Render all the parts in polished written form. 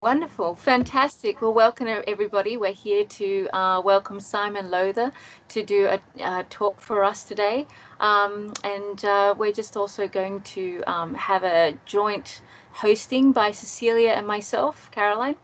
Wonderful, fantastic. Well, welcome everybody. We're here to welcome Simon Lowther to do a talk for us today. And we're just also going to have a joint hosting by Cecilia and myself, Caroline.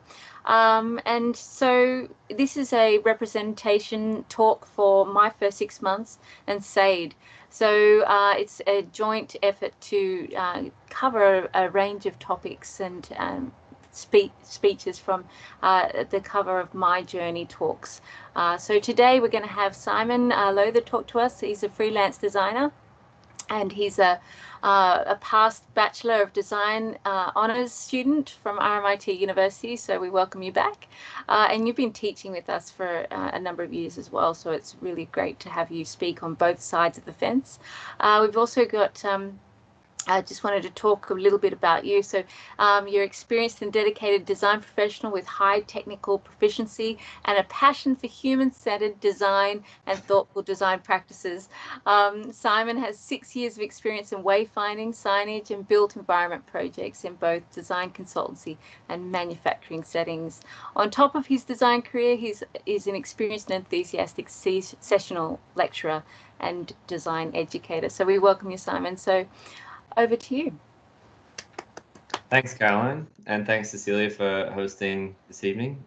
And so this is a representation talk for My First 6 Months and SAID. So it's a joint effort to cover a range of topics and speeches from the cover of My Journey talks. So today we're going to have Simon Lowther talk to us. He's a freelance designer, and he's a past Bachelor of Design honours student from RMIT University, so we welcome you back. And you've been teaching with us for a number of years as well, so it's really great to have you speak on both sides of the fence. We've also got I just wanted to talk a little bit about you. So you're experienced and dedicated design professional with high technical proficiency and a passion for human-centered design and thoughtful design practices. Simon has 6 years of experience in wayfinding, signage and built environment projects in both design consultancy and manufacturing settings. On top of his design career, he's an experienced and enthusiastic sessional lecturer and design educator. So we welcome you, Simon. So over to you. Thanks, Caroline, and thanks, Cecilia, for hosting this evening.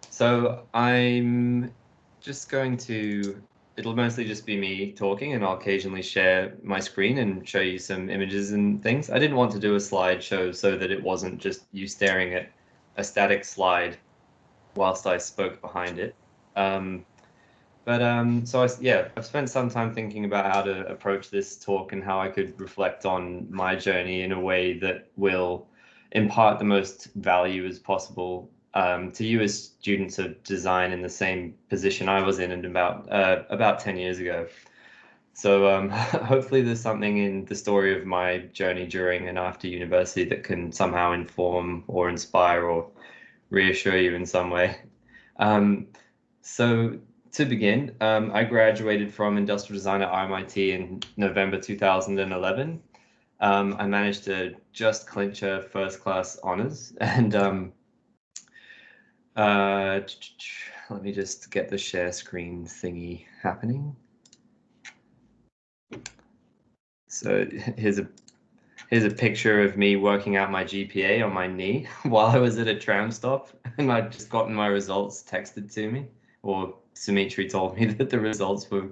So I'm just going to, it'll mostly just be me talking, and I'll occasionally share my screen and show you some images and things. I didn't want to do a slideshow so that it wasn't just you staring at a static slide whilst I spoke behind it. I've spent some time thinking about how to approach this talk and how I could reflect on my journey in a way that will impart the most value as possible to you as students of design in the same position I was in about 10 years ago. So hopefully there's something in the story of my journey during and after university that can somehow inform or inspire or reassure you in some way. So to begin, I graduated from industrial design at RMIT in November 2011. I managed to just clinch a first class honors, and let me just get the share screen thingy happening. So here's a picture of me working out my GPA on my knee while I was at a tram stop, and I'd just gotten my results texted to me, or Dimitri told me that the results were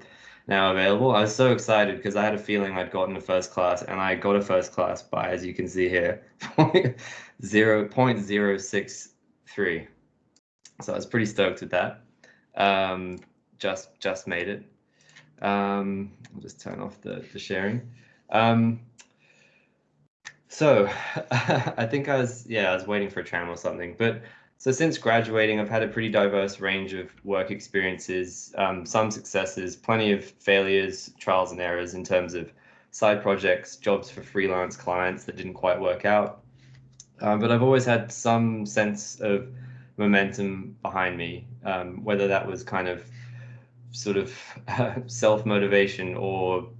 now available. I was so excited because I had a feeling I'd gotten a first class, and I got a first class by, as you can see here, 0.063. So I was pretty stoked with that. Just made it. I'll just turn off the sharing. So I think I was waiting for a tram or something. But so since graduating, I've had a pretty diverse range of work experiences, some successes, plenty of failures, trials and errors in terms of side projects, jobs for freelance clients that didn't quite work out. But I've always had some sense of momentum behind me, whether that was kind of sort of self-motivation or,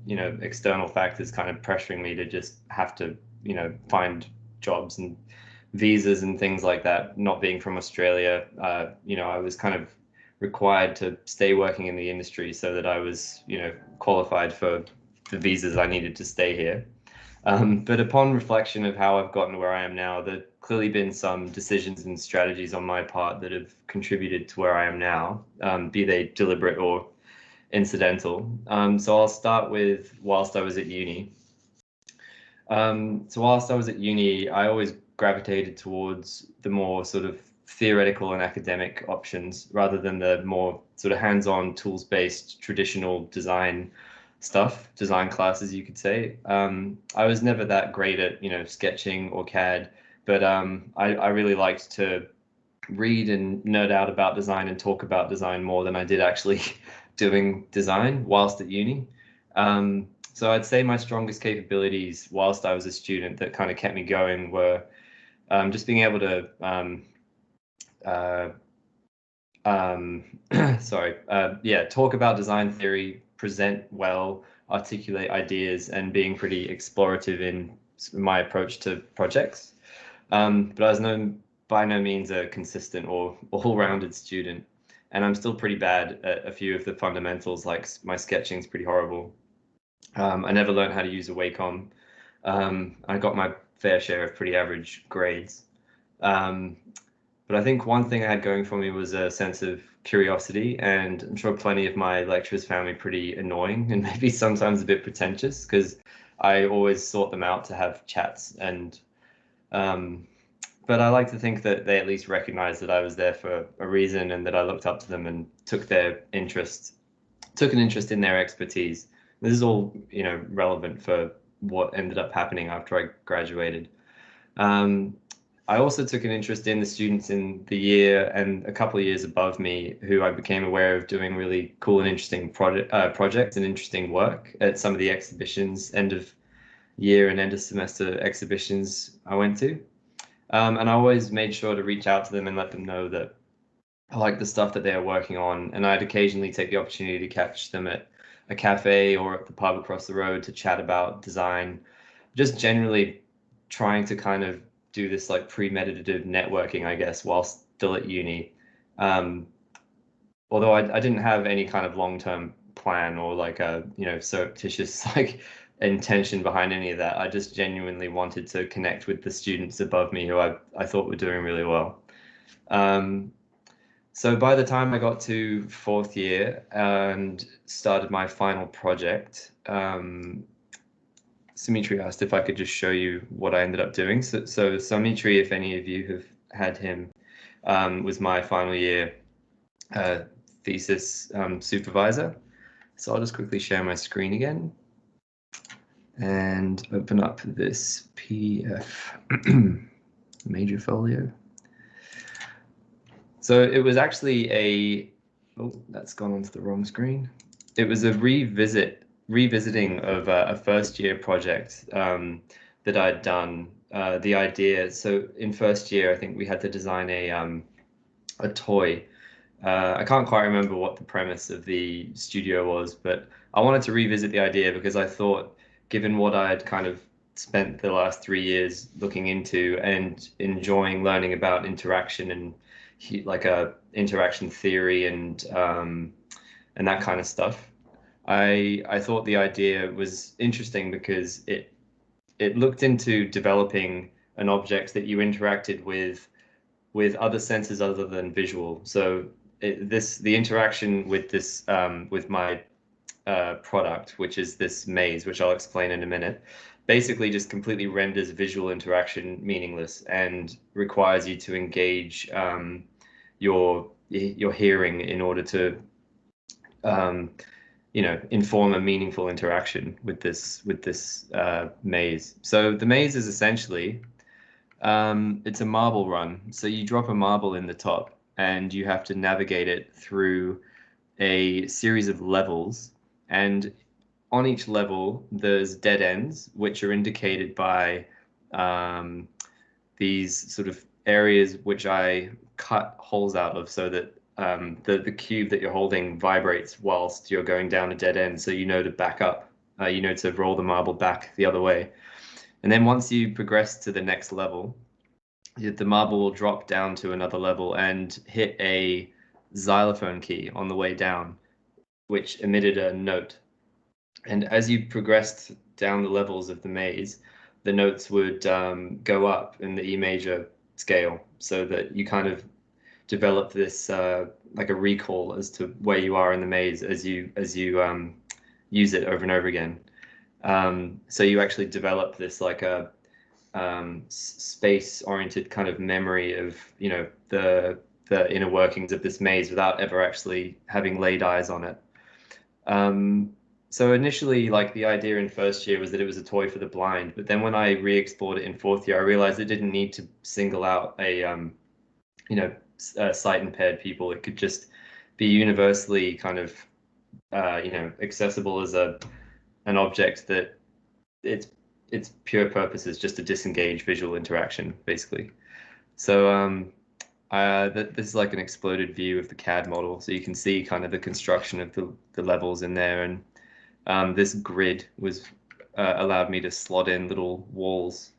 external factors kind of pressuring me to just have to, find jobs and visas and things like that. Not being from Australia, I was kind of required to stay working in the industry so that I was, qualified for the visas I needed to stay here. But upon reflection of how I've gotten to where I am now, there've clearly been some decisions and strategies on my part that have contributed to where I am now, be they deliberate or incidental. So I'll start with whilst I was at uni. So whilst I was at uni, I always gravitated towards the more sort of theoretical and academic options rather than the more sort of hands-on, tools-based, traditional design stuff, design classes, you could say. I was never that great at, sketching or CAD, but I really liked to read and nerd out about design and talk about design more than I did actually doing design whilst at uni. So I'd say my strongest capabilities whilst I was a student that kind of kept me going were just being able to talk about design theory, present well, articulate ideas, and being pretty explorative in my approach to projects. But I was by no means a consistent or all-rounded student, and I'm still pretty bad at a few of the fundamentals, like my sketching's pretty horrible. I never learned how to use a Wacom. I got my fair share of pretty average grades. Um, but I think one thing I had going for me was a sense of curiosity, and I'm sure plenty of my lecturers found me pretty annoying and maybe sometimes a bit pretentious because I always sought them out to have chats. And but I like to think that they at least recognized that I was there for a reason and that I looked up to them and took an interest in their expertise. This is all, relevant for what ended up happening after I graduated. Um, I also took an interest in the students in the year and a couple of years above me who I became aware of doing really cool and interesting projects and interesting work at some of the exhibitions, end of year and end of semester exhibitions I went to. And I always made sure to reach out to them and let them know that I like the stuff that they are working on. And I'd occasionally take the opportunity to catch them at a cafe or at the pub across the road to chat about design, just generally trying to kind of do this like premeditative networking, I guess, while still at uni. Um, Although I didn't have any kind of long-term plan or like a, surreptitious like intention behind any of that. I just genuinely wanted to connect with the students above me who I thought were doing really well. Um, so by the time I got to fourth year and started my final project, Summitri asked if I could just show you what I ended up doing. So Summitri, if any of you have had him, was my final year thesis supervisor. So I'll just quickly share my screen again and open up this PDF major folio. So it was actually oh, that's gone onto the wrong screen. It was a revisiting of a first year project that I'd done. The idea, so in first year, I think we had to design a toy. I can't quite remember what the premise of the studio was, but I wanted to revisit the idea because I thought, given what I had kind of spent the last 3 years looking into and enjoying learning about interaction and like interaction theory and that kind of stuff, I thought the idea was interesting because it looked into developing an object that you interacted with other senses other than visual. So the interaction with this with my product, which is this maze, which I'll explain in a minute, basically just completely renders visual interaction meaningless and requires you to engage your hearing in order to inform a meaningful interaction with this maze. So the maze is essentially it's a marble run. So you drop a marble in the top and you have to navigate it through a series of levels. And on each level, there's dead ends, which are indicated by these sort of areas which I cut holes out of so that the cube that you're holding vibrates whilst you're going down a dead end. So you know to back up, to roll the marble back the other way. And then once you progress to the next level, the marble will drop down to another level and hit a xylophone key on the way down, which emitted a note. And as you progressed down the levels of the maze, the notes would go up in the E major scale so that you kind of develop this like a recall as to where you are in the maze as you use it over and over again. So you actually develop this like a space-oriented kind of memory of the inner workings of this maze without ever actually having laid eyes on it. So initially, like the idea in first year was that it was a toy for the blind, but then when I re-explored it in fourth year, I realized it didn't need to single out sight impaired people. It could just be universally kind of accessible as an object that its pure purpose is just to disengage visual interaction, basically. So this is like an exploded view of the CAD model, so you can see kind of the construction of the levels in there, and this grid was allowed me to slot in little walls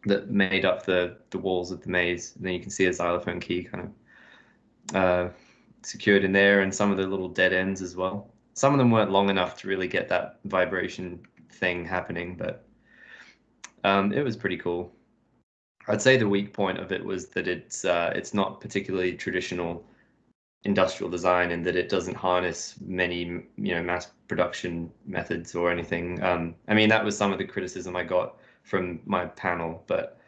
that made up the walls of the maze. And then you can see a xylophone key kind of secured in there, and some of the little dead ends as well. Some of them weren't long enough to really get that vibration thing happening, but it was pretty cool. I'd say the weak point of it was that it's not particularly traditional industrial design, and that it doesn't harness many mass production methods or anything. I mean, that was some of the criticism I got from my panel, but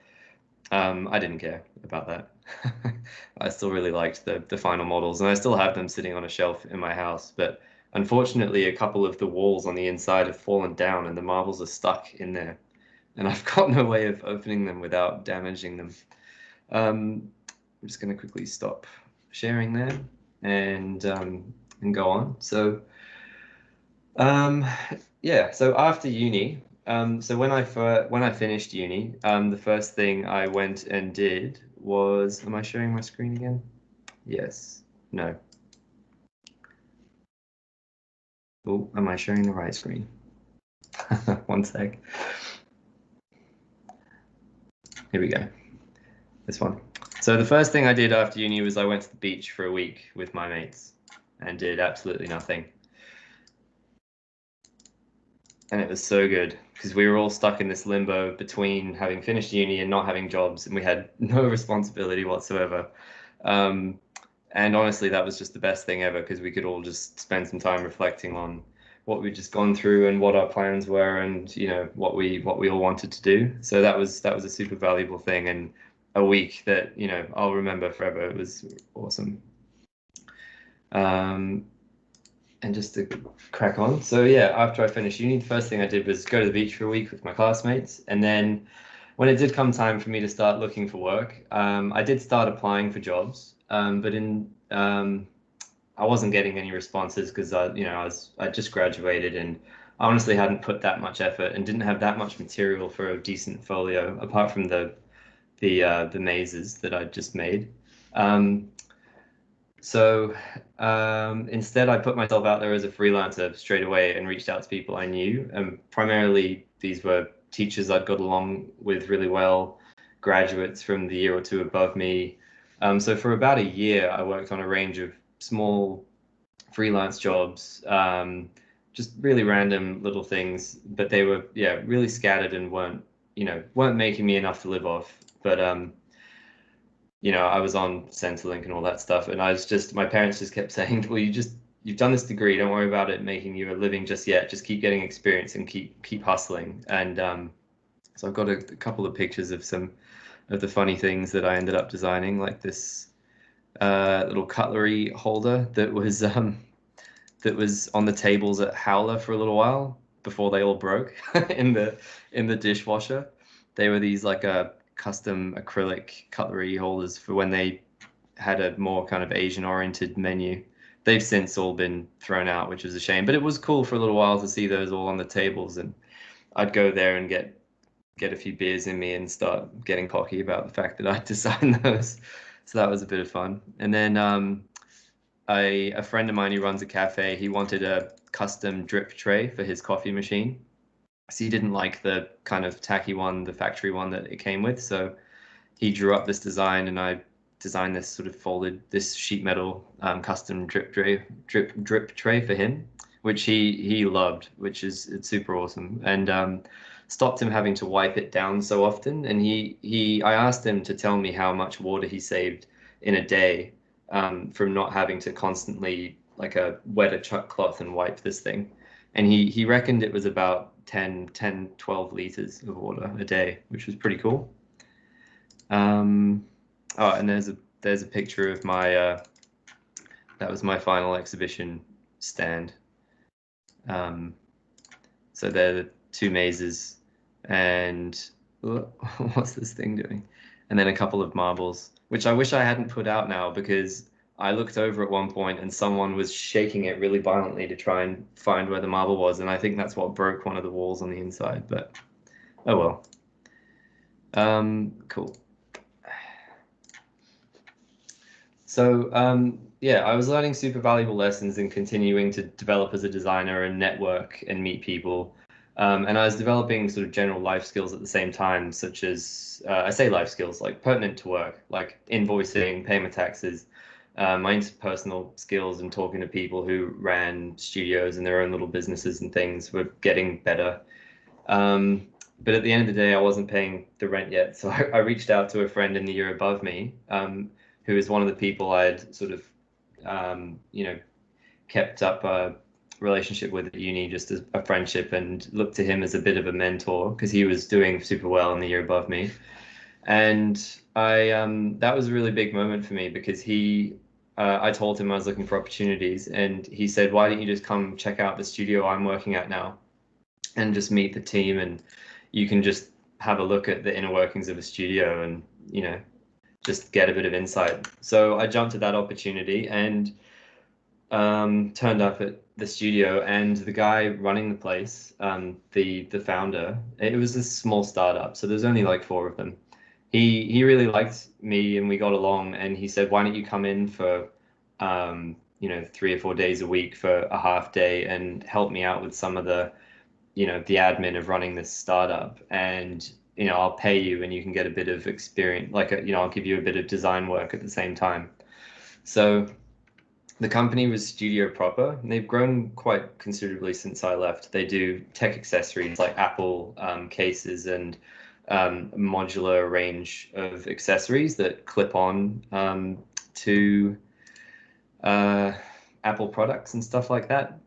I didn't care about that. I still really liked the final models, and I still have them sitting on a shelf in my house. But unfortunately, a couple of the walls on the inside have fallen down, and the marbles are stuck in there, and I've got no way of opening them without damaging them. I'm just going to quickly stop sharing there and go on. So yeah, so after uni, so when I finished uni, the first thing I went and did was, am I showing my screen again? Yes. No. Oh, am I showing the right screen? One sec. Here we go. This one. So the first thing I did after uni was I went to the beach for a week with my mates and did absolutely nothing. And it was so good because we were all stuck in this limbo between having finished uni and not having jobs, and we had no responsibility whatsoever. And honestly, that was just the best thing ever because we could all just spend some time reflecting on what we'd just gone through and what our plans were, and what we all wanted to do. So that was a super valuable thing, and a week that I'll remember forever. It was awesome. And just to crack on. So yeah, after I finished uni, the first thing I did was go to the beach for a week with my classmates. And then when it did come time for me to start looking for work, I did start applying for jobs. But I wasn't getting any responses because I just graduated, and I honestly hadn't put that much effort and didn't have that much material for a decent folio apart from the mazes that I'd just made. So instead, I put myself out there as a freelancer straight away and reached out to people I knew. Primarily, these were teachers I'd got along with really well, graduates from the year or two above me. So for about a year, I worked on a range of small freelance jobs, just really random little things, but they were really scattered and weren't making me enough to live off. But I was on Centrelink and all that stuff, and my parents just kept saying, well, you've done this degree, don't worry about it making you a living just yet, just keep getting experience and keep hustling. And so I've got a couple of pictures of some of the funny things that I ended up designing, like this little cutlery holder that was on the tables at Howler for a little while before they all broke in the dishwasher. They were these like custom acrylic cutlery holders for when they had a more kind of Asian oriented menu. They've since all been thrown out, which is a shame, but it was cool for a little while to see those all on the tables, and I'd go there and get a few beers in me and start getting cocky about the fact that I designed those. So that was a bit of fun. And then a friend of mine who runs a cafe, he wanted a custom drip tray for his coffee machine. So he didn't like the kind of tacky one, the factory one that it came with. So he drew up this design, and I designed this sort of this sheet metal custom drip tray for him, which he loved, it's super awesome, and stopped him having to wipe it down so often. And I asked him to tell me how much water he saved in a day from not having to constantly wet a cloth and wipe this thing. And he reckoned it was about 12 liters of water a day, which was pretty cool. Oh, and there's a picture of my that was my final exhibition stand. So they're the two mazes, and what's this thing doing? And then a couple of marbles, which I wish I hadn't put out now, because I looked over at one point and someone was shaking it really violently to try and find where the marble was, and I think that's what broke one of the walls on the inside, but oh well. Cool. So yeah, I was learning super valuable lessons and continuing to develop as a designer and network and meet people. And I was developing sort of general life skills at the same time, such as, I say life skills, like pertinent to work, like invoicing, paying my taxes, my interpersonal skills and talking to people who ran studios and their own little businesses and things were getting better. But at the end of the day, I wasn't paying the rent yet. So I reached out to a friend in the year above me, who is one of the people I'd sort of, kept up a relationship with at uni, just as a friendship, and looked to him as a bit of a mentor because he was doing super well in the year above me. And that was a really big moment for me because I told him I was looking for opportunities, and he said, "Why don't you just come check out the studio I'm working at now, and just meet the team, and you can just have a look at the inner workings of a studio, and just get a bit of insight." So I jumped at that opportunity and turned up at the studio, and the guy running the place, the founder, it was a small startup, so there's only like 4 of them. He really liked me and we got along, and he said, "Why don't you come in for 3 or 4 days a week for a half day and help me out with some of the the admin of running this startup, and I'll pay you and you can get a bit of experience, like I'll give you a bit of design work at the same time." So the company was studio proper, and they've grown quite considerably since I left. They do tech accessories like Apple cases and a modular range of accessories that clip on to Apple products and stuff like that.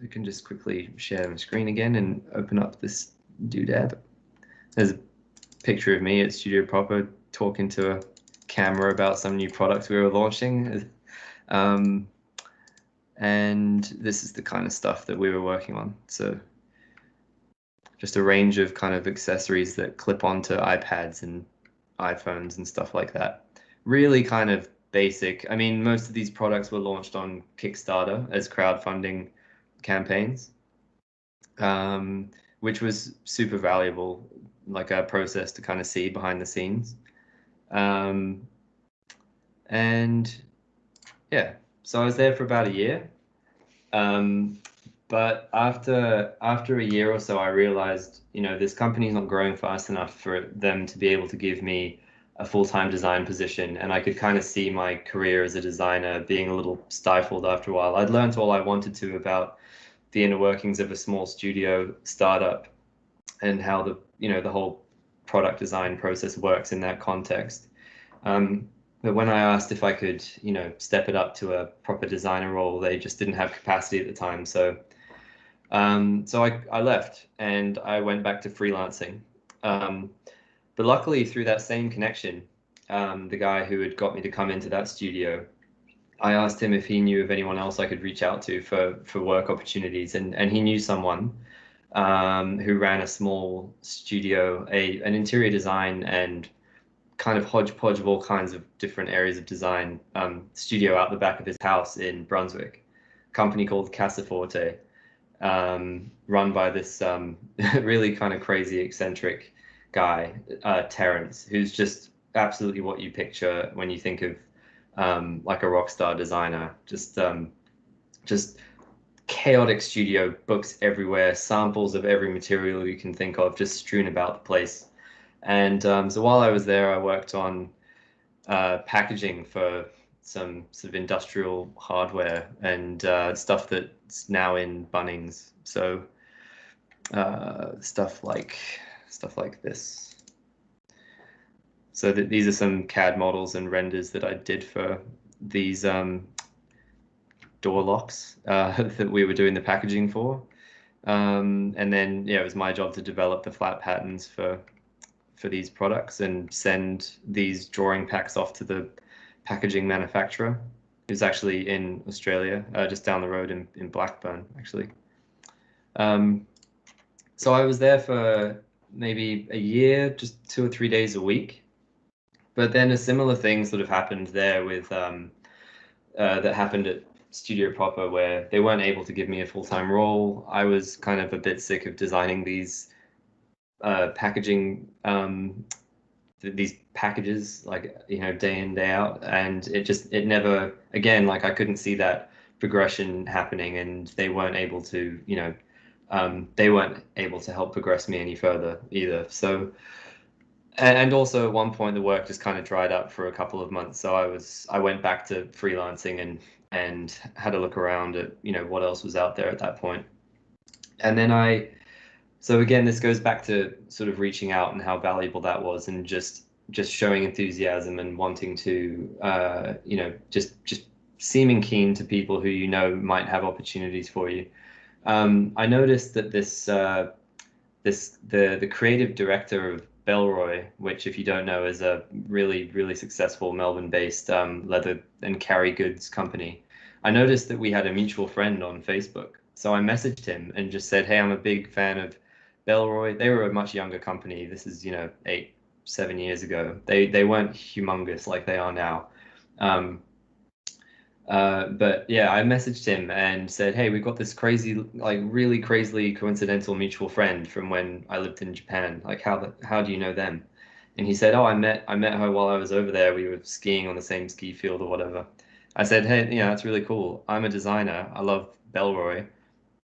We can just quickly share my screen again and open up this doodad. There's a picture of me at Studio Proper talking to a camera about some new products we were launching. And this is the kind of stuff that we were working on. So just a range of kind of accessories that clip onto iPads and iPhones and stuff like that. Really kind of basic. I mean, most of these products were launched on Kickstarter as crowdfunding campaigns, which was super valuable, like a process to kind of see behind the scenes. And yeah, so I was there for about a year. But after a year or so, I realized, this company's not growing fast enough for them to be able to give me a full-time design position. And I could kind of see my career as a designer being a little stifled after a while. I'd learned all I wanted to about the inner workings of a small studio startup and how the whole product design process works in that context. But when I asked if I could, step it up to a proper designer role, they just didn't have capacity at the time. So I left and I went back to freelancing. But luckily, through that same connection, the guy who had got me to come into that studio, I asked him if he knew of anyone else I could reach out to for work opportunities, and he knew someone who ran a small studio, an interior design and kind of hodgepodge of all kinds of different areas of design studio out the back of his house in Brunswick, a company called Casaforte, run by this really kind of crazy, eccentric guy, Terrence, who's just absolutely what you picture when you think of like a rock star designer. Just chaotic studio, books everywhere, samples of every material you can think of, just strewn about the place. And so while I was there, I worked on packaging for some sort of industrial hardware and stuff that's now in Bunnings. So stuff like this. So these are some CAD models and renders that I did for these door locks that we were doing the packaging for. And then it was my job to develop the flat patterns for these products and send these drawing packs off to the packaging manufacturer, who's actually in Australia, just down the road in Blackburn, actually. So I was there for maybe a year, just 2 or 3 days a week. But then a similar thing sort of happened there with that happened at Studio Proper, where they weren't able to give me a full-time role. I was kind of a bit sick of designing these packaging these packages, like day in, day out, and it never, again, like I couldn't see that progression happening, and they weren't able to they weren't able to help progress me any further either. So, and also at one point the work just kind of dried up for a couple of months. So I went back to freelancing and had a look around at, what else was out there at that point. And then so again, this goes back to sort of reaching out and how valuable that was, and just showing enthusiasm and wanting to, just seeming keen to people who might have opportunities for you. I noticed that the creative director of Bellroy, which, if you don't know, is a really, really successful Melbourne-based leather and carry goods company. I noticed that we had a mutual friend on Facebook. So I messaged him and just said, hey, I'm a big fan of Bellroy. They were a much younger company. This is, 7 years ago. They weren't humongous like they are now. But yeah, I messaged him and said, hey, we've got this crazy, like really crazily coincidental mutual friend from when I lived in Japan. Like, how do you know them? And he said, oh, I met her while I was over there. We were skiing on the same ski field or whatever. I said, hey, yeah, that's really cool. I'm a designer. I love Bellroy.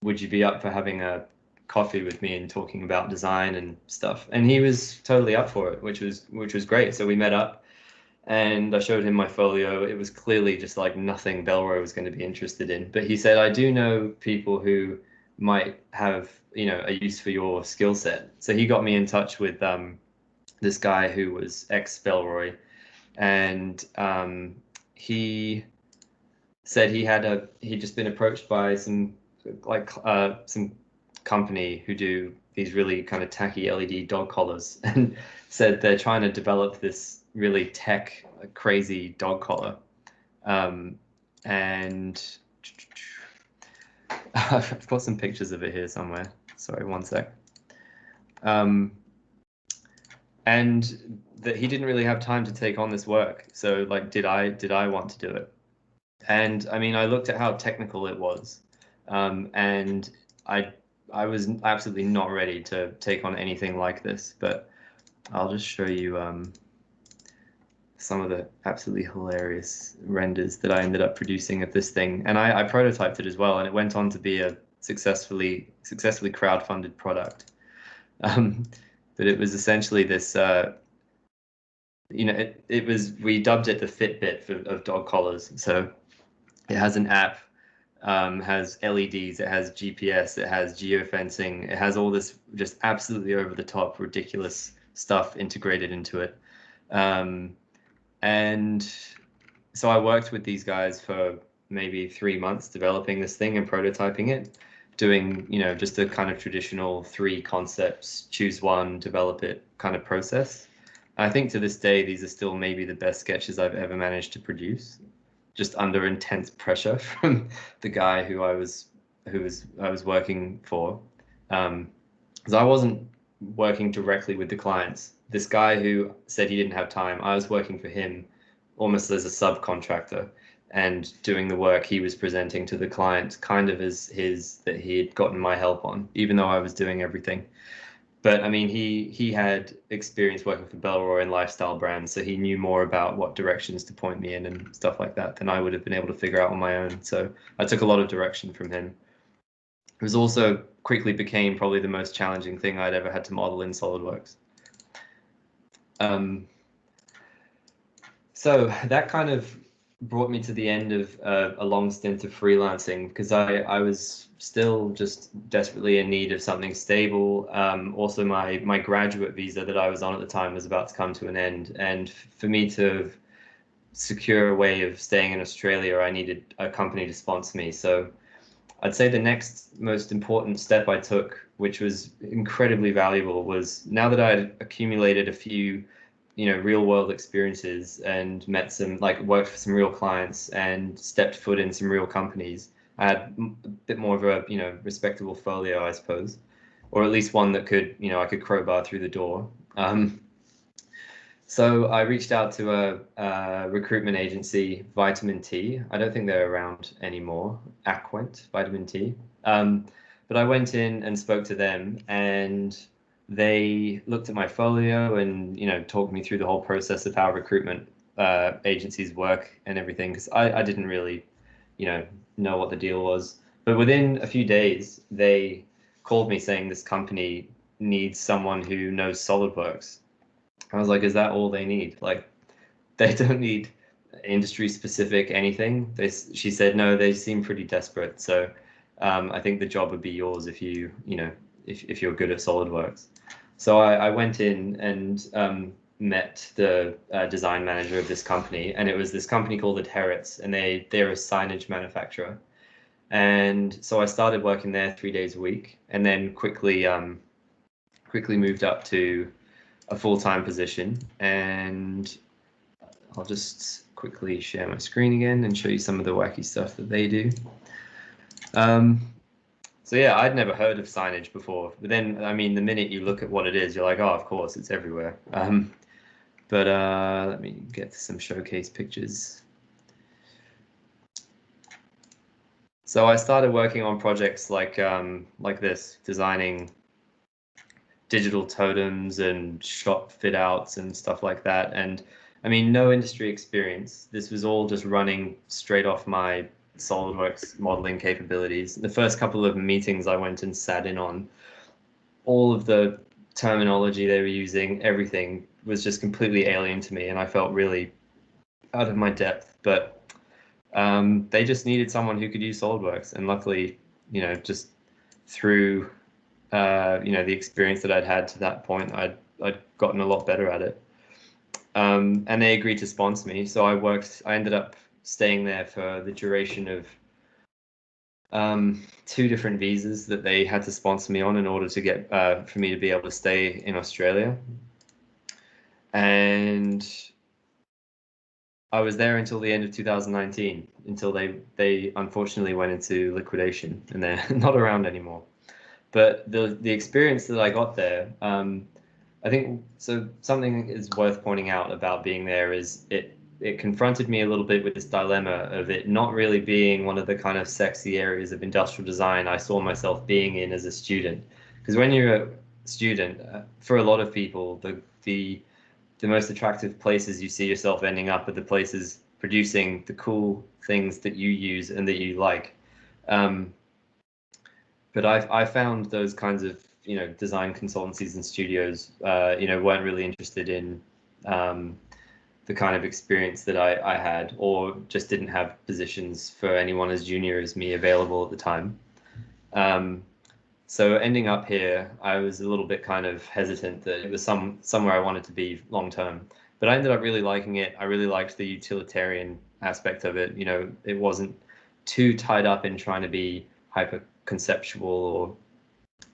Would you be up for having a coffee with me and talking about design and stuff? And he was totally up for it, which was great. So we met up. And I showed him my folio. It was clearly just like nothing Bellroy was going to be interested in. But he said, I do know people who might have, a use for your skill set. So he got me in touch with this guy who was ex-Bellroy. And he said he'd just been approached by some company who do these really kind of tacky LED dog collars, and said they're trying to develop this really tech crazy dog collar. And I've got some pictures of it here somewhere. Sorry, one sec. And that he didn't really have time to take on this work. So like, did I want to do it? And I mean, I looked at how technical it was, and I was absolutely not ready to take on anything like this. But I'll just show you some of the absolutely hilarious renders that I ended up producing of this thing. And I prototyped it as well, and it went on to be a successfully crowdfunded product. But it was essentially this, we dubbed it the Fitbit of dog collars. So it has an app, has LEDs, it has GPS, it has geofencing, it has all this just absolutely over the top, ridiculous stuff integrated into it. And so I worked with these guys for maybe 3 months developing this thing and prototyping it, doing, just a kind of traditional 3 concepts, choose one, develop it kind of process. I think to this day, these are still maybe the best sketches I've ever managed to produce, just under intense pressure from the guy who I was working for. Because I wasn't working directly with the clients. This guy who said he didn't have time, I was working for him almost as a subcontractor and doing the work he was presenting to the client kind of as that he had gotten my help on, even though I was doing everything. But I mean, he had experience working for Bellroy and lifestyle brands, so he knew more about what directions to point me in and stuff like that than I would have been able to figure out on my own. So I took a lot of direction from him. It was also quickly became probably the most challenging thing I'd ever had to model in SolidWorks. So that kind of brought me to the end of a long stint of freelancing, because I was still just desperately in need of something stable. Also, my graduate visa that I was on at the time was about to come to an end, and for me to secure a way of staying in Australia, I needed a company to sponsor me. So I'd say the next most important step I took, which was incredibly valuable, was now that I had accumulated a few real world experiences and met worked for some real clients and stepped foot in some real companies, I had a bit more of a, respectable folio, I suppose, or at least one that could, I could crowbar through the door. So I reached out to a recruitment agency, Vitamin T. I don't think they're around anymore, Aquent, Vitamin T. But I went in and spoke to them, and they looked at my folio and talked me through the whole process of how recruitment agencies work and everything, because I didn't really know what the deal was. But within a few days, they called me saying this company needs someone who knows SolidWorks. I was like, is that all they need? Like, they don't need industry specific anything. She said, no, they seem pretty desperate. So I think the job would be yours if if you're good at SolidWorks. So I went in and met the design manager of this company, and it was this company called Adherits, and they're a signage manufacturer. And so I started working there 3 days a week, and then quickly moved up to a full-time position. And I'll just quickly share my screen again and show you some of the wacky stuff that they do. So yeah, I'd never heard of signage before, but then, I mean, the minute you look at what it is, you're like, oh, of course, it's everywhere. But let me get to some showcase pictures. So I started working on projects like this, designing digital totems and shop fit outs and stuff like that. And I mean, no industry experience. This was all just running straight off my SolidWorks modeling capabilities. The first couple of meetings I went and sat in on, all of the terminology they were using, everything was just completely alien to me, and I felt really out of my depth. But they just needed someone who could use SolidWorks, and luckily, just through the experience that I'd had to that point, I'd gotten a lot better at it. And they agreed to sponsor me, so I ended up staying there for the duration of 2 different visas that they had to sponsor me on in order to get for me to be able to stay in Australia. And I was there until the end of 2019, until they unfortunately went into liquidation, and they're not around anymore. But the experience that I got there, I think, so something is worth pointing out about being there is it confronted me a little bit with this dilemma of it not really being one of the kind of sexy areas of industrial design I saw myself being in as a student. Because when you're a student, for a lot of people, the most attractive places you see yourself ending up are the places producing the cool things that you use and that you like. But I found those kinds of design consultancies and studios weren't really interested in the kind of experience that I had, or just didn't have positions for anyone as junior as me available at the time. So ending up here, I was a little bit kind of hesitant that it was somewhere I wanted to be long term. But I ended up really liking it. I really liked the utilitarian aspect of it. It wasn't too tied up in trying to be hyper conceptual or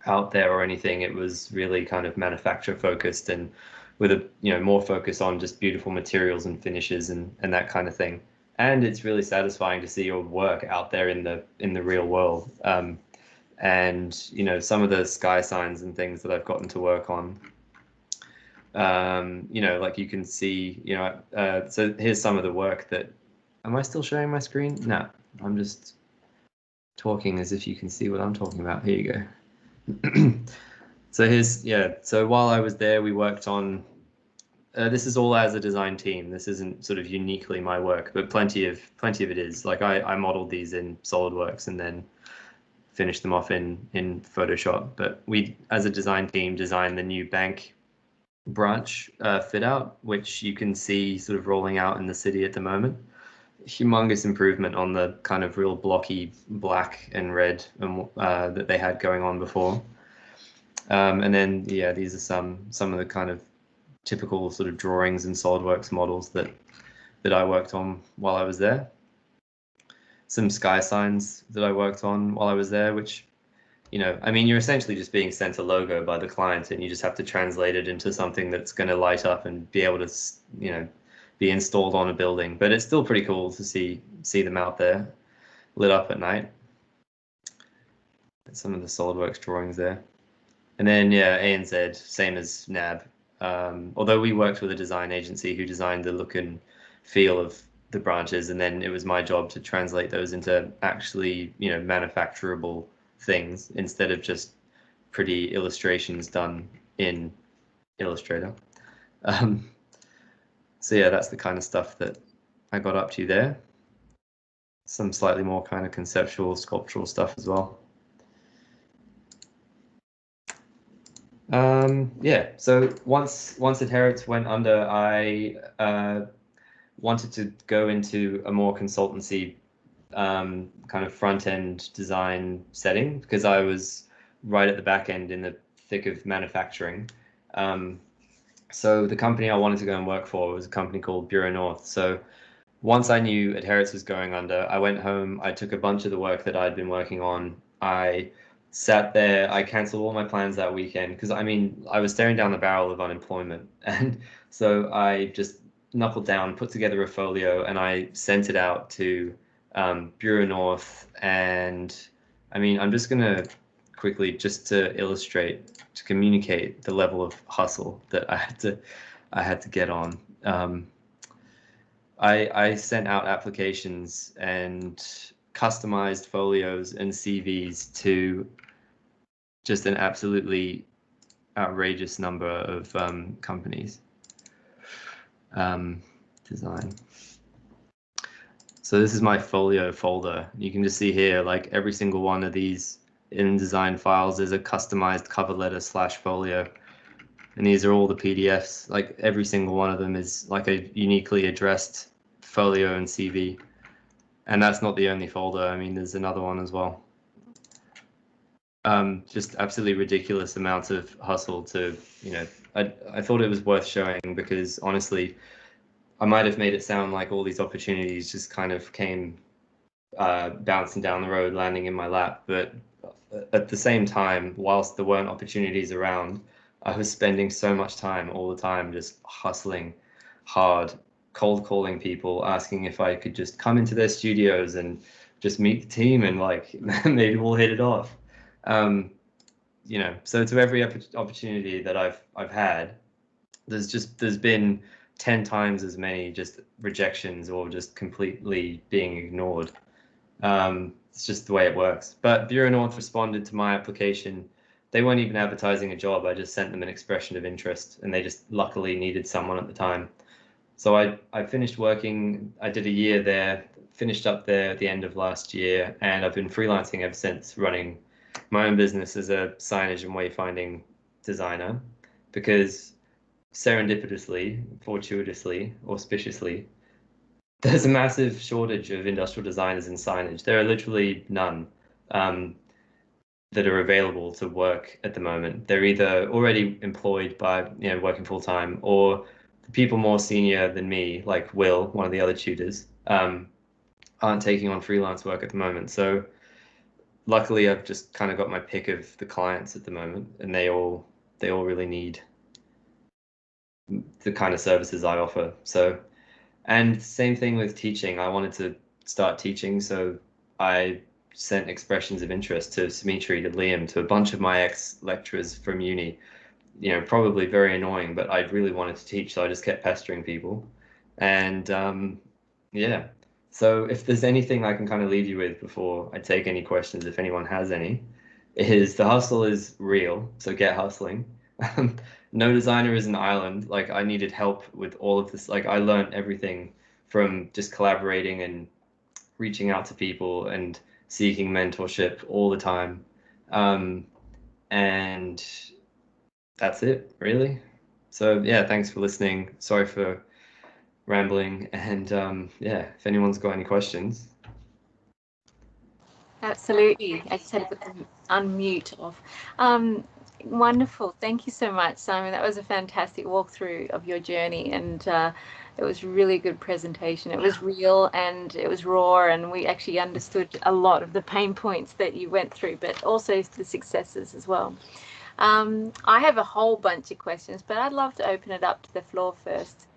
out there or anything. It was really kind of manufacturer focused, and with a more focus on just beautiful materials and finishes and that kind of thing. And it's really satisfying to see your work out there in the real world. And some of the sky signs and things that I've gotten to work on, like you can see, so here's some of the work that, am I still showing my screen? No, I'm just talking as if you can see what I'm talking about. Here you go. So while I was there, we worked on, this is all as a design team. This isn't sort of uniquely my work, but plenty of it is. Like I modeled these in SolidWorks and then finished them off in Photoshop. But we, as a design team, designed the new bank branch fit out, which you can see sort of rolling out in the city at the moment. Humongous improvement on the kind of real blocky black and red that they had going on before. And then these are some of the kind of typical sort of drawings and SolidWorks models that I worked on while I was there. Some sky signs that I worked on while I was there, which, I mean, you're essentially just being sent a logo by the client, and you just have to translate it into something that's going to light up and be able to, be installed on a building. But it's still pretty cool to see them out there lit up at night. Some of the SolidWorks drawings there. And then, ANZ, same as NAB. Although we worked with a design agency who designed the look and feel of the branches, and then it was my job to translate those into actually, manufacturable things instead of just pretty illustrations done in Illustrator. So yeah, that's the kind of stuff that I got up to there. Some slightly more kind of conceptual, sculptural stuff as well. Yeah, so once Adherents went under, I wanted to go into a more consultancy kind of front end design setting because I was right at the back end in the thick of manufacturing. So the company I wanted to go and work for was a company called Bureau North. So once I knew Adherents was going under, I went home, I took a bunch of the work that I'd been working on. I sat there, I canceled all my plans that weekend because I mean, I was staring down the barrel of unemployment. And so I just knuckled down, put together a folio, and I sent it out to Bureau North. And I mean, I'm just going to quickly, just to illustrate, to communicate the level of hustle that I had to get on. I sent out applications and customized folios and CVs to just an absolutely outrageous number of companies. Design. So this is my folio folder. You can just see here, like every single one of these InDesign files is a customized cover letter / folio. And these are all the PDFs. Like every single one of them is like a uniquely addressed folio and CV. And that's not the only folder. I mean, there's another one as well. Just absolutely ridiculous amounts of hustle to, you know, I thought it was worth showing because honestly, I might have made it sound like all these opportunities just kind of came bouncing down the road, landing in my lap. But at the same time, whilst there weren't opportunities around, I was spending so much time all the time just hustling hard, cold calling people, asking if I could just come into their studios and just meet the team and like maybe we'll hit it off. You know, so to every opportunity that I've had, there's been 10 times as many just rejections or just completely being ignored. It's just the way it works. But Bureau North responded to my application. They weren't even advertising a job. I just sent them an expression of interest, and they just luckily needed someone at the time. So I finished working. I did a year there, finished up there at the end of last year, and I've been freelancing ever since, running my own business as a signage and wayfinding designer, because serendipitously, fortuitously, auspiciously, there's a massive shortage of industrial designers in signage. There are literally none that are available to work at the moment. They're either already employed by, you know, working full time, or the people more senior than me, like Will, one of the other tutors, aren't taking on freelance work at the moment. So luckily, I've just kind of got my pick of the clients at the moment, and they all really need the kind of services I offer. So, and same thing with teaching. I wanted to start teaching, so I sent expressions of interest to Smitri, to Liam, to a bunch of my ex-lecturers from uni. You know, probably very annoying, but I really wanted to teach, so I just kept pestering people. And yeah, so if there's anything I can kind of leave you with before I take any questions, if anyone has any, is the hustle is real, so get hustling. No designer is an island. Like I needed help with all of this. Like I learned everything from just collaborating and reaching out to people and seeking mentorship all the time. And that's it, really. So yeah, thanks for listening. Sorry for rambling. And yeah, if anyone's got any questions. Absolutely. I just had to put the unmute off. Wonderful. Thank you so much, Simon. That was a fantastic walkthrough of your journey, and it was really good presentation. It was real and it was raw, and we actually understood a lot of the pain points that you went through, but also the successes as well. I have a whole bunch of questions, but I'd love to open it up to the floor first.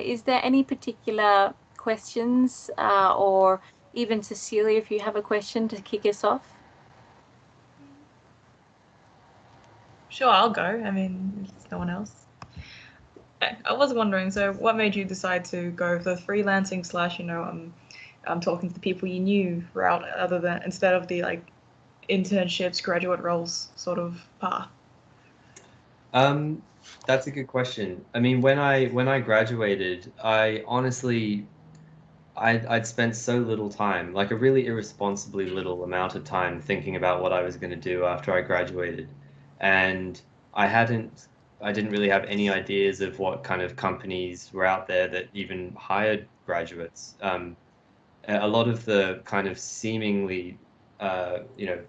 Is there any particular questions, or even Cecilia, if you have a question to kick us off? Sure, I'll go. I mean, if there's no one else. I was wondering, so what made you decide to go for freelancing / talking to the people you knew route, other than instead of the like internships, graduate roles sort of path? That's a good question. I mean, when I graduated, I honestly I'd spent so little time, like a really irresponsibly little amount of time thinking about what I was going to do after I graduated. And I didn't really have any ideas of what kind of companies were out there that even hired graduates. A lot of the kind of seemingly, the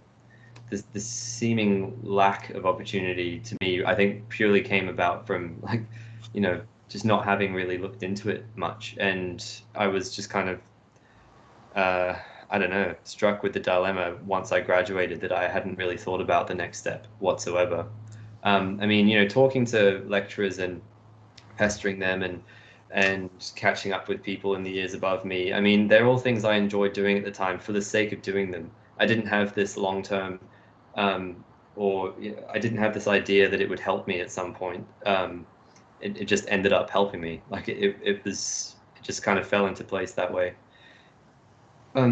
seeming lack of opportunity to me, I think purely came about from like, just not having really looked into it much. And I was just kind of, I don't know, struck with the dilemma once I graduated that I hadn't really thought about the next step whatsoever. I mean, talking to lecturers and pestering them and catching up with people in the years above me. I mean, they're all things I enjoyed doing at the time for the sake of doing them. I didn't have this long-term, I didn't have this idea that it would help me at some point. It just ended up helping me. Like it just kind of fell into place that way.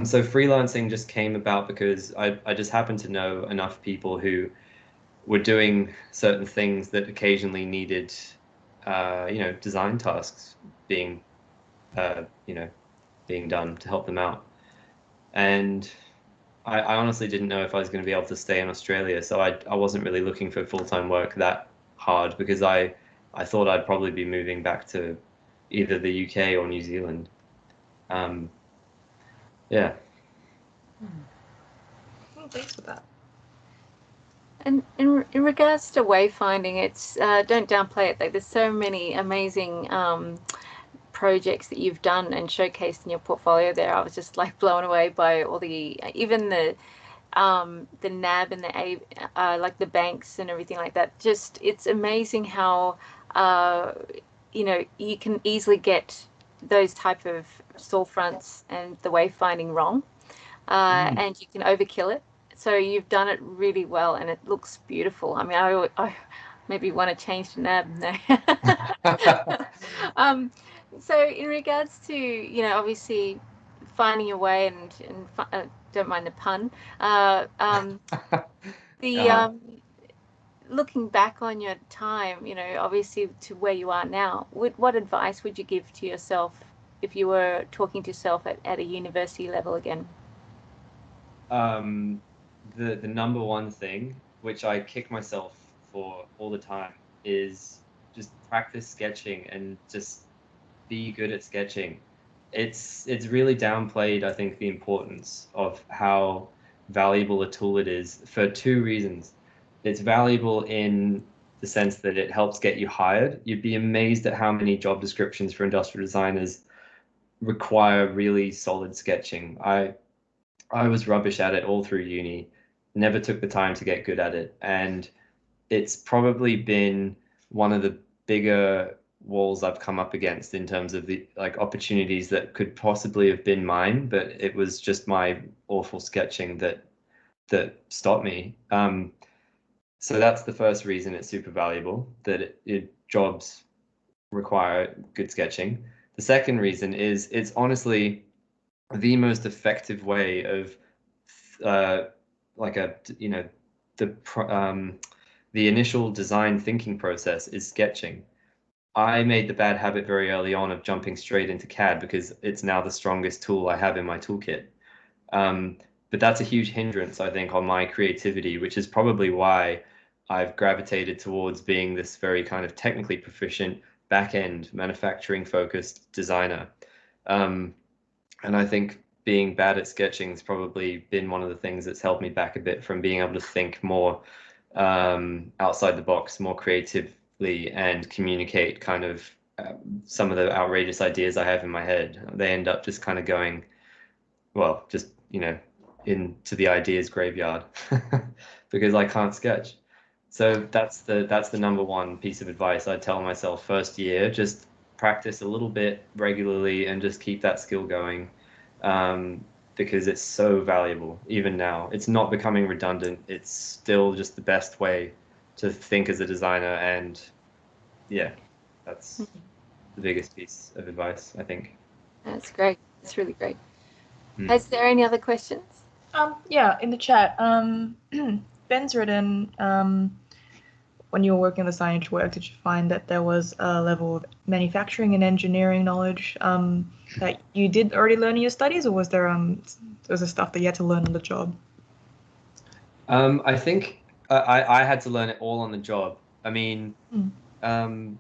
So freelancing just came about because I just happened to know enough people who were doing certain things that occasionally needed, design tasks being, being done to help them out. And I honestly didn't know if I was going to be able to stay in Australia, so I wasn't really looking for full-time work that hard because I thought I'd probably be moving back to either the UK or New Zealand. Yeah. Well, thanks for that. And in regards to wayfinding, it's don't downplay it. Like, there's so many amazing projects that you've done and showcased in your portfolio there. I was just like blown away by all even the NAB and the like the banks and everything like that. Just, it's amazing how you can easily get those type of storefronts and the wayfinding wrong, and you can overkill it. So you've done it really well, and it looks beautiful. I mean, I maybe want to change the NAB now. So in regards to, obviously finding your way and don't mind the pun, looking back on your time, obviously to where you are now, what advice would you give to yourself if you were talking to yourself at a university level again? The number one thing, which I kick myself for all the time, is just practice sketching and just be good at sketching. It's really downplayed, I think, the importance of how valuable a tool it is for two reasons. It's valuable in the sense that it helps get you hired. You'd be amazed at how many job descriptions for industrial designers require really solid sketching. I was rubbish at it all through uni, never took the time to get good at it. And it's probably been one of the bigger walls I've come up against in terms of the opportunities that could possibly have been mine, but it was just my awful sketching that stopped me. So that's the first reason it's super valuable, that jobs require good sketching. The second reason is it's honestly the most effective way of the initial design thinking process is sketching. I made the bad habit very early on of jumping straight into CAD because it's now the strongest tool I have in my toolkit. But that's a huge hindrance, I think, on my creativity, which is probably why I've gravitated towards being this very kind of technically proficient, back-end, manufacturing-focused designer. And I think being bad at sketching has probably been one of the things that's held me back a bit from being able to think more outside the box, more creatively, and communicate kind of some of the outrageous ideas I have in my head. They end up just kind of going, well, just, into the ideas graveyard because I can't sketch. So that's the number one piece of advice I'd tell myself first year. Just practice a little bit regularly and just keep that skill going, because it's so valuable. Even now, it's not becoming redundant. It's still just the best way to think as a designer. And yeah, that's the biggest piece of advice, I think. That's great. That's really great. Is there any other questions? Yeah, in the chat, Ben's written, when you were working on the Signage work, did you find that there was a level of manufacturing and engineering knowledge that you did already learn in your studies, or was there stuff that you had to learn on the job? I think I had to learn it all on the job. I mean, Mm.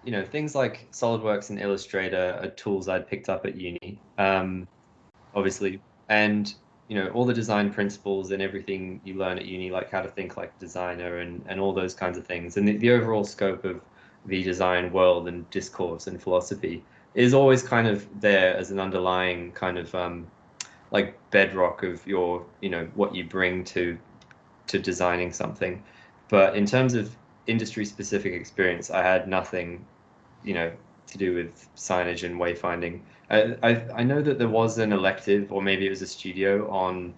you know, things like SolidWorks and Illustrator are tools I'd picked up at uni, obviously, and you know, all the design principles and everything you learn at uni, like how to think like a designer and all those kinds of things, and the overall scope of the design world and discourse and philosophy is always kind of there as an underlying kind of like bedrock of your, you know, what you bring to designing something. But in terms of industry specific experience, I had nothing, you know, to do with signage and wayfinding. I know that there was an elective, or maybe it was a studio on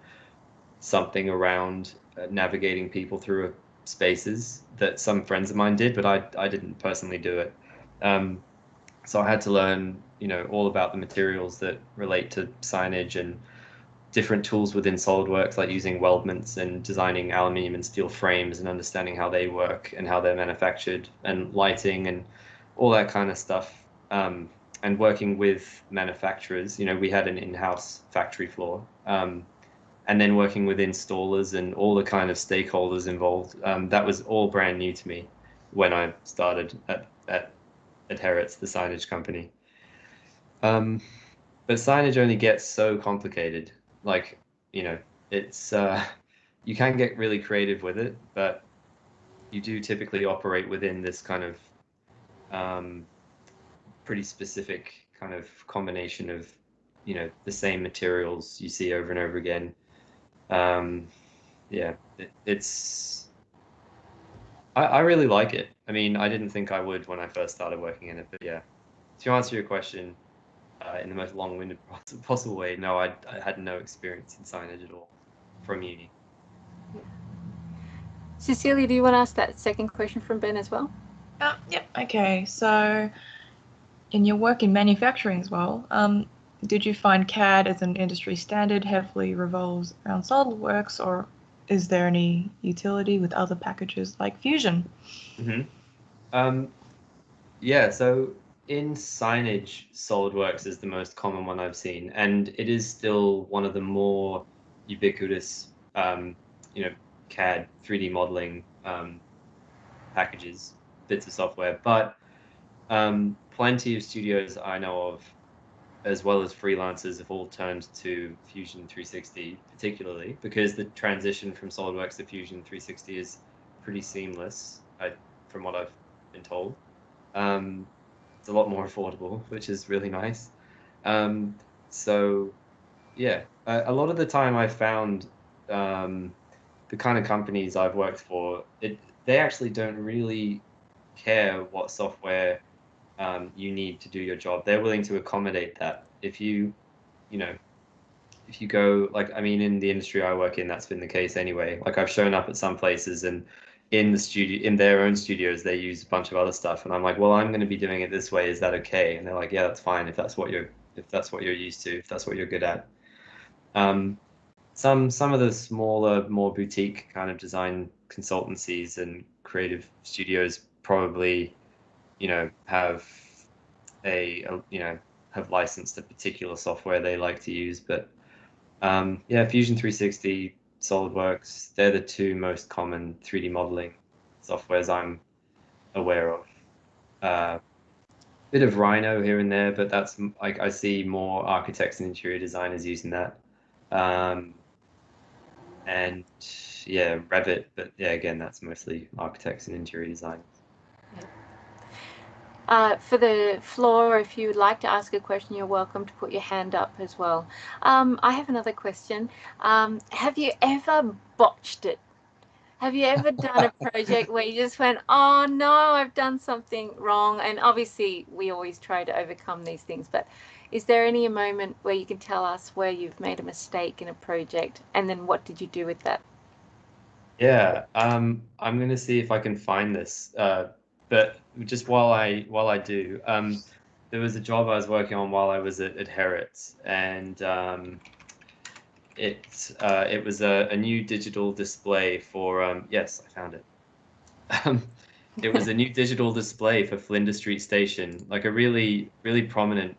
something around navigating people through spaces that some friends of mine did, but I didn't personally do it. So I had to learn, you know, all about the materials that relate to signage and different tools within SolidWorks, like using weldments and designing aluminium and steel frames and understanding how they work and how they're manufactured, and lighting and all that kind of stuff. And working with manufacturers, you know, we had an in-house factory floor, and then working with installers and all the kind of stakeholders involved. That was all brand new to me when I started at Herretz, the signage company. But signage only gets so complicated. Like, you know, it's you can get really creative with it, but you do typically operate within this kind of pretty specific kind of combination of, you know, the same materials you see over and over again. Yeah, it's I really like it. I mean, I didn't think I would when I first started working in it, but yeah. To answer your question, in the most long-winded possible way, no, I had no experience in signage at all from uni. Cecilia, do you want to ask that second question from Ben as well? Yeah. Okay. So, in your work in manufacturing as well, did you find CAD as an industry standard heavily revolves around SolidWorks, or is there any utility with other packages like Fusion? Mm-hmm. Yeah, so in signage, SolidWorks is the most common one I've seen, and it is still one of the more ubiquitous, you know, CAD 3D modeling packages, bits of software. But plenty of studios I know of, as well as freelancers, have all turned to Fusion 360, particularly because the transition from SolidWorks to Fusion 360 is pretty seamless, from what I've been told. It's a lot more affordable, which is really nice. So yeah, a lot of the time I found the kind of companies I've worked for, they actually don't really care what software you need to do your job. They're willing to accommodate that. If you, you know, if you go, like, I mean, in the industry I work in, that's been the case anyway. Like, I've shown up at some places and in the studio, in their own studios, they use a bunch of other stuff, and I'm like, well, I'm going to be doing it this way. Is that okay? And they're like, yeah, that's fine if that's what you're used to, if that's what you're good at. Some of the smaller, more boutique kind of design consultancies and creative studios probably, you know, have have licensed a particular software they like to use. But yeah, Fusion 360, SolidWorks, they're the two most common 3D modeling softwares I'm aware of. Bit of Rhino here and there, but that's like I see more architects and interior designers using that. And yeah, Revit, but yeah, again, that's mostly architects and interior designers. For the floor, if you would like to ask a question, you're welcome to put your hand up as well. I have another question. Have you ever botched it? Have you ever done a project where you just went, oh no, I've done something wrong? And obviously, we always try to overcome these things, but is there any moment where you can tell us where you've made a mistake in a project, and then what did you do with that? Yeah, I'm gonna see if I can find this. But just while I do, there was a job I was working on while I was at Herretz, and it was a new digital display for yes, I found it. It was a new digital display for Flinders Street Station, like a really prominent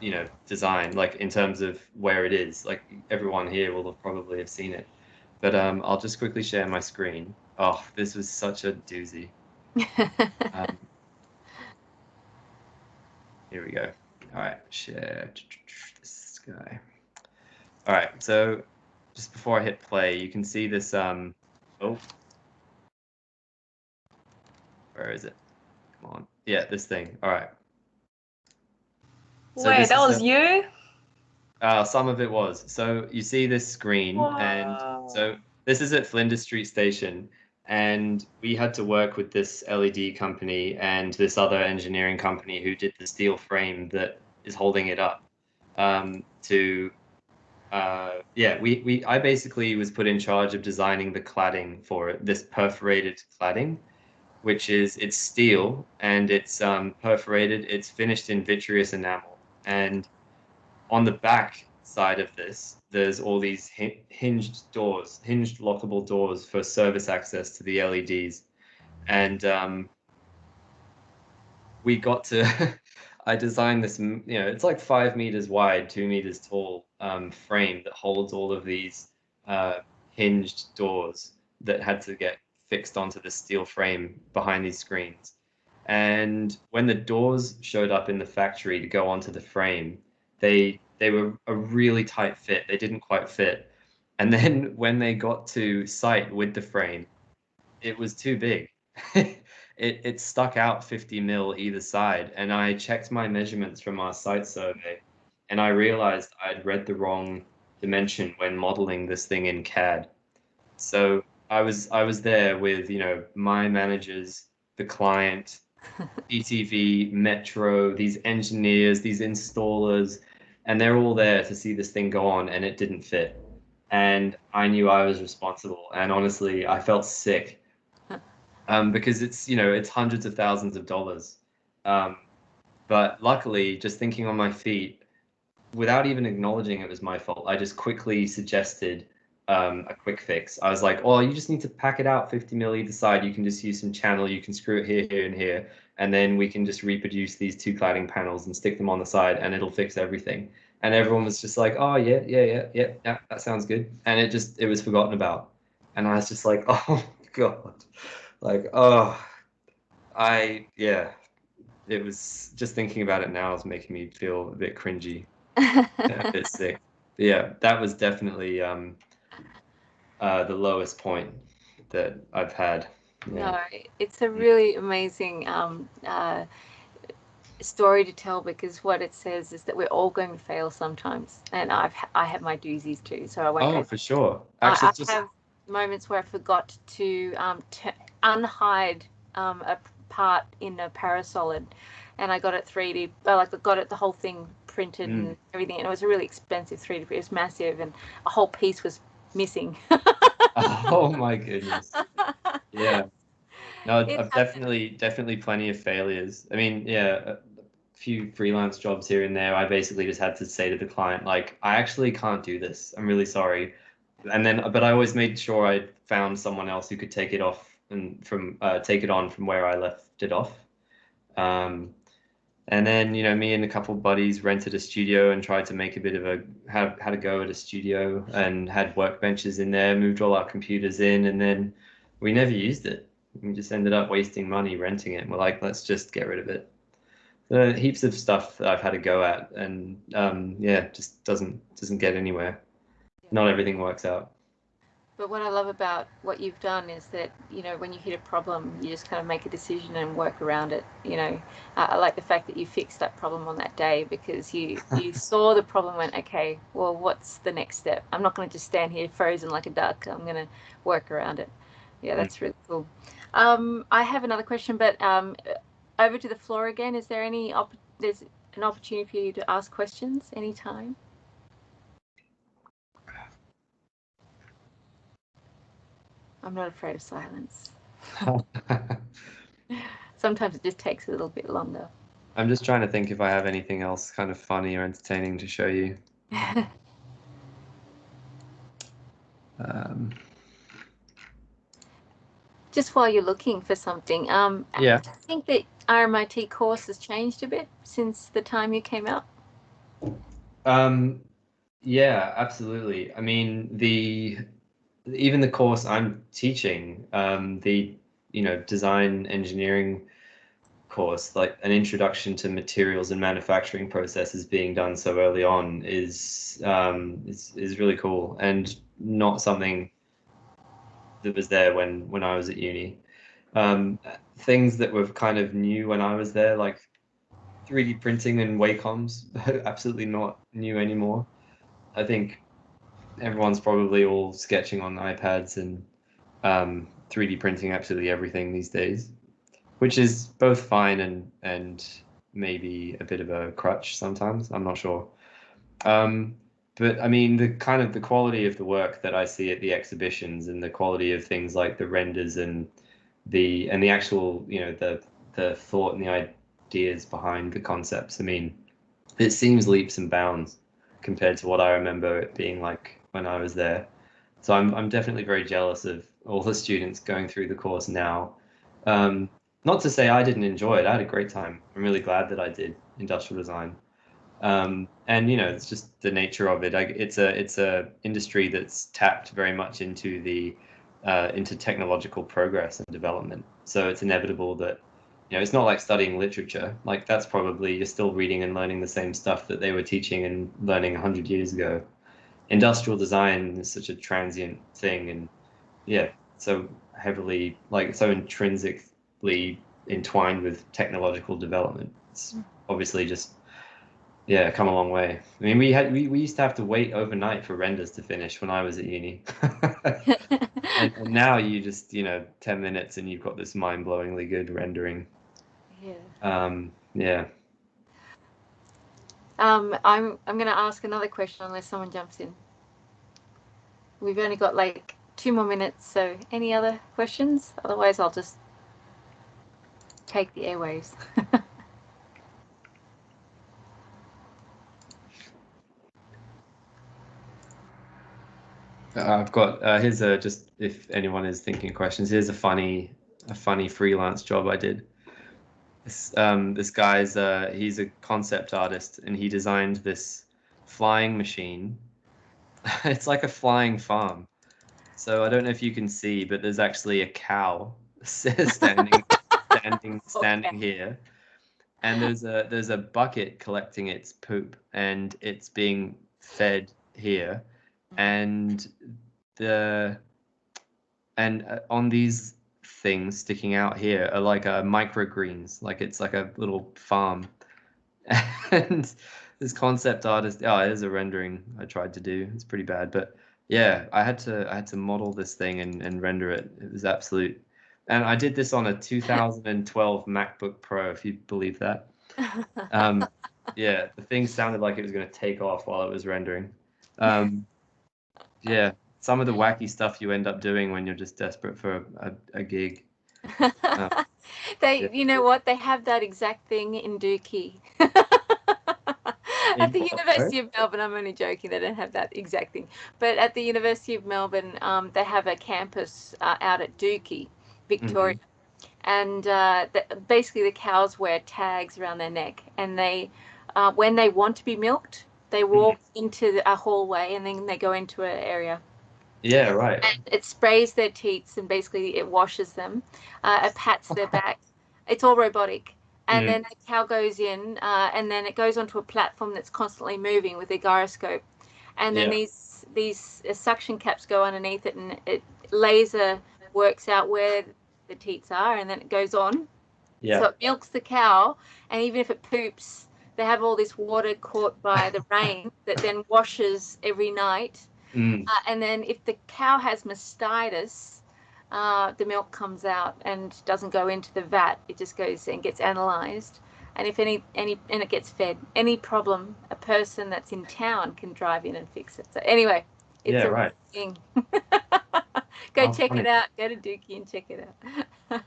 you know, design, like in terms of where it is. Like everyone here will have probably have seen it. But I'll just quickly share my screen. Oh, this was such a doozy. Here we go. All right, share this guy. All right, so just before I hit play, you can see this. Oh, where is it? Come on. Yeah, this thing. All right. So Wait, that was you? Some of it was. So you see this screen, and so this is at Flinders Street Station, and we had to work with this LED company and this other engineering company who did the steel frame that is holding it up. I basically was put in charge of designing the cladding for it, this perforated cladding, which is it's steel and it's perforated. It's finished in vitreous enamel, and on the back side of this, there's all these hinged doors, hinged lockable doors for service access to the LEDs. And we got to, I designed this, it's like 5 meters wide, 2 meters tall frame that holds all of these hinged doors that had to get fixed onto the steel frame behind these screens. And when the doors showed up in the factory to go onto the frame, they were a really tight fit. They didn't quite fit. And then when they got to site with the frame, it was too big. It stuck out 50 mil either side. And I checked my measurements from our site survey, and I realized I'd read the wrong dimension when modeling this thing in CAD. So I was there with, my managers, the client, ETV, Metro, these engineers, these installers, and they're all there to see this thing go on, and it didn't fit. And I knew I was responsible. And honestly, I felt sick because it's hundreds of thousands of dollars. But luckily, just thinking on my feet, without even acknowledging it was my fault, I just quickly suggested a quick fix. I was like, oh, you just need to pack it out 50 mil either side. You can just use some channel. You can screw it here, here, and here. And then we can just reproduce these two cladding panels and stick them on the side, and it'll fix everything. And everyone was just like, oh, yeah, that sounds good. And it was forgotten about. And I was just like, oh, God. Like, oh, it was just thinking about it now is making me feel a bit cringy, a bit sick. But yeah, that was definitely the lowest point that I've had. Yeah. No, it's a really amazing story to tell, because what it says is that we're all going to fail sometimes, and I have my doozies too, so I won't. Oh, for sure. Actually, I have moments where I forgot to unhide a part in a Parasolid, and I got it 3D, got it the whole thing printed and everything, and it was a really expensive 3D print. It was massive, and a whole piece was missing. Oh my goodness. Yeah. No, I've definitely plenty of failures. I mean, yeah, a few freelance jobs here and there. I basically just had to say to the client, like, I actually can't do this. I'm really sorry. And then, but I always made sure I found someone else who could take it off and take it on from where I left it off. And then, me and a couple of buddies rented a studio and tried to make a bit of had a go at a studio, and had workbenches in there, moved all our computers in, and then we never used it. We just ended up wasting money renting it. And we're like, let's just get rid of it. Heaps of stuff that I've had a go at, and just doesn't get anywhere. Not everything works out. But what I love about what you've done is that, when you hit a problem, you just kind of make a decision and work around it. I like the fact that you fixed that problem on that day, because you saw the problem and went, okay, well, what's the next step? I'm not going to just stand here frozen like a duck. I'm going to work around it. Yeah, that's really cool. I have another question, but over to the floor again. Is there there's an opportunity for you to ask questions anytime? I'm not afraid of silence. Sometimes it just takes a little bit longer. I'm just trying to think if I have anything else kind of funny or entertaining to show you. Just while you're looking for something, yeah. Do you think that RMIT course has changed a bit since the time you came out? Yeah, absolutely. I mean, the even the course I'm teaching, the design engineering course, like an introduction to materials and manufacturing processes being done so early on is really cool, and not something that was there when I was at uni. Things that were kind of new when I was there, like 3D printing and Wacom's, absolutely not new anymore. I think everyone's probably all sketching on iPads and 3D printing absolutely everything these days, which is both fine and maybe a bit of a crutch sometimes. I'm not sure. But I mean, the quality of the work that I see at the exhibitions, and the quality of things like the renders and the actual, the thought and the ideas behind the concepts. I mean, it seems leaps and bounds compared to what I remember it being like when I was there. So I'm definitely very jealous of all the students going through the course now. Not to say I didn't enjoy it. I had a great time. I'm really glad that I did industrial design. And it's just the nature of it. It's a industry that's tapped very much into into technological progress and development. So it's inevitable that it's not like studying literature. Like, that's probably, you're still reading and learning the same stuff that they were teaching and learning 100 years ago. Industrial design is such a transient thing, and so heavily, like, so intrinsically entwined with technological development. It's obviously just come a long way. I mean, we used to have to wait overnight for renders to finish when I was at uni. and now you just 10 minutes and you've got this mind-blowingly good rendering. Yeah. I'm going to ask another question unless someone jumps in. We've only got like 2 more minutes, so any other questions? Otherwise, I'll just take the airwaves. I've got here's just if anyone is thinking questions. Here's a funny freelance job I did. This guy's he's a concept artist, and he designed this flying machine. It's like a flying farm. So I don't know if you can see, but there's actually a cow standing here, and there's a bucket collecting its poop, and it's being fed here, and on these things sticking out here are like microgreens, like it's like a little farm. And this concept artist, there's a rendering I tried to do. It's pretty bad, but yeah, I had to model this thing and render it. It was absolute. And I did this on a 2012 MacBook Pro, if you believe that. Yeah, the thing sounded like it was going to take off while it was rendering. Yeah, some of the wacky stuff you end up doing when you're just desperate for a gig. You know what? They have that exact thing in Dookie. At the University of Melbourne, I'm only joking, they don't have that exact thing. But at the University of Melbourne, they have a campus out at Dookie, Victoria. Mm-hmm. And basically the cows wear tags around their neck, and they, when they want to be milked, they walk into a hallway, and then they go into an area. Yeah, right. And it sprays their teats, and basically it washes them. It pats their back. It's all robotic. And then the cow goes in, and then it goes onto a platform that's constantly moving with a gyroscope. And then these suction caps go underneath it, and it laser works out where the teats are, and then it goes on. Yeah. So it milks the cow, and even if it poops, they have all this water caught by the rain that then washes every night. And then if the cow has mastitis, the milk comes out and doesn't go into the vat. It just goes and gets analyzed. And if and it gets fed. Any problem, a person that's in town can drive in and fix it. So anyway, it's a thing. Go check it out. Go to Dookie and check it out.